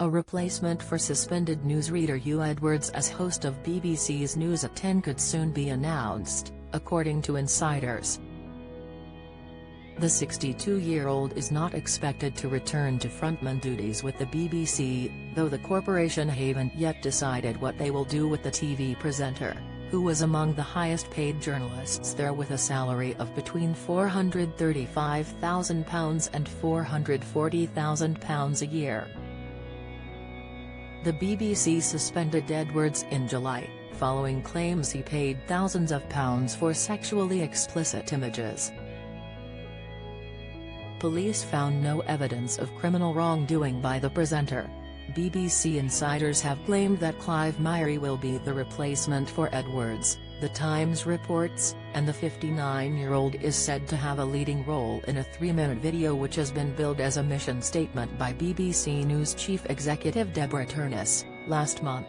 A replacement for suspended newsreader Huw Edwards as host of BBC's News at 10 could soon be announced, according to insiders. The 62-year-old is not expected to return to frontman duties with the BBC, though the corporation haven't yet decided what they will do with the TV presenter, who was among the highest-paid journalists there with a salary of between £435,000 and £440,000 a year. The BBC suspended Edwards in July, following claims he paid thousands of pounds for sexually explicit images. Police found no evidence of criminal wrongdoing by the presenter. BBC insiders have claimed that Clive Myrie will be the replacement for Edwards, The Times reports, and the 59-year-old is said to have a leading role in a 3-minute video which has been billed as a mission statement by BBC News chief executive Deborah Turnus, last month.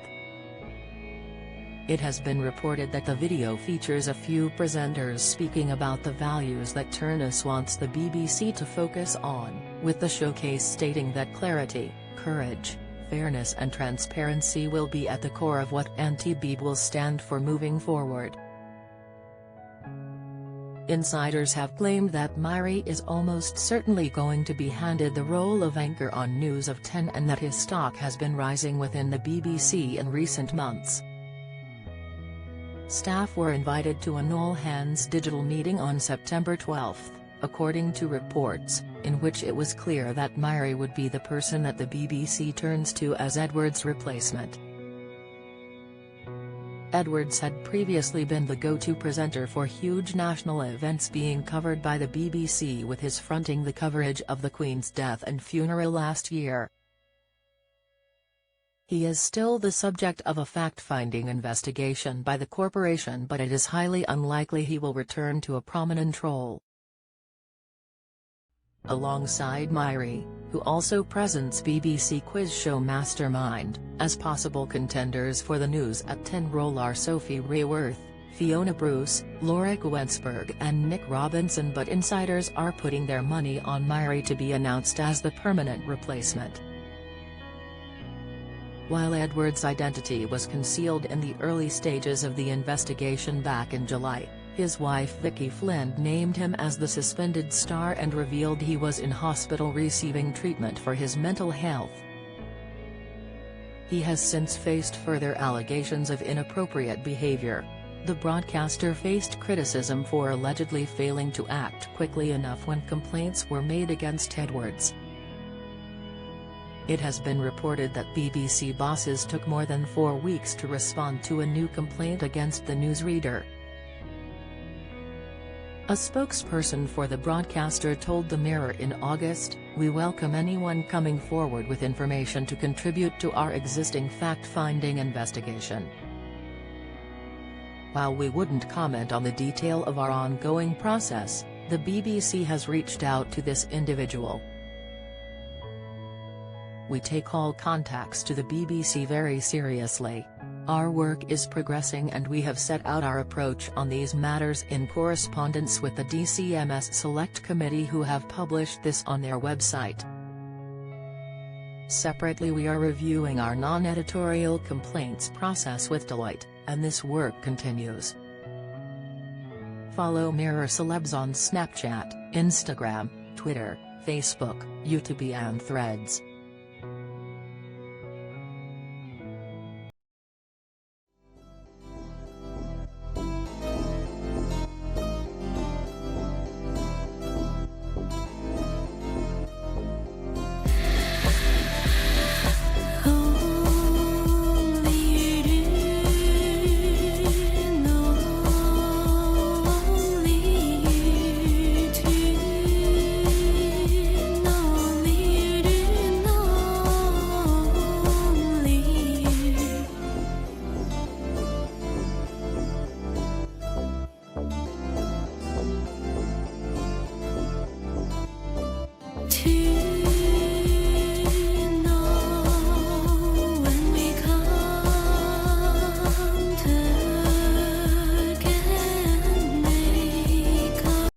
It has been reported that the video features a few presenters speaking about the values that Turnus wants the BBC to focus on, with the showcase stating that clarity, courage, fairness and transparency will be at the core of what anti-BB will stand for moving forward. Insiders have claimed that Myrie is almost certainly going to be handed the role of anchor on News of 10 and that his stock has been rising within the BBC in recent months. Staff were invited to an all-hands digital meeting on September 12, according to reports, in which it was clear that Myrie would be the person that the BBC turns to as Edwards' replacement. Edwards had previously been the go-to presenter for huge national events being covered by the BBC, with his fronting the coverage of the Queen's death and funeral last year. He is still the subject of a fact-finding investigation by the corporation, but it is highly unlikely he will return to a prominent role. Alongside Myrie, who also presents BBC quiz show Mastermind, as possible contenders for the News at 10 role are Sophie Rayworth, Fiona Bruce, Laura Gwensberg and Nick Robinson, but insiders are putting their money on Myrie to be announced as the permanent replacement. While Edwards' identity was concealed in the early stages of the investigation back in July, his wife Vicky Flynn named him as the suspended star and revealed he was in hospital receiving treatment for his mental health. He has since faced further allegations of inappropriate behavior. The broadcaster faced criticism for allegedly failing to act quickly enough when complaints were made against Edwards. It has been reported that BBC bosses took more than 4 weeks to respond to a new complaint against the newsreader. A spokesperson for the broadcaster told the Mirror in August, "We welcome anyone coming forward with information to contribute to our existing fact-finding investigation. While we wouldn't comment on the detail of our ongoing process, the BBC has reached out to this individual. We take all contacts to the BBC very seriously. Our work is progressing and we have set out our approach on these matters in correspondence with the DCMS Select Committee, who have published this on their website. Separately, we are reviewing our non-editorial complaints process with Deloitte, and this work continues." Follow Mirror Celebs on Snapchat, Instagram, Twitter, Facebook, YouTube and Threads.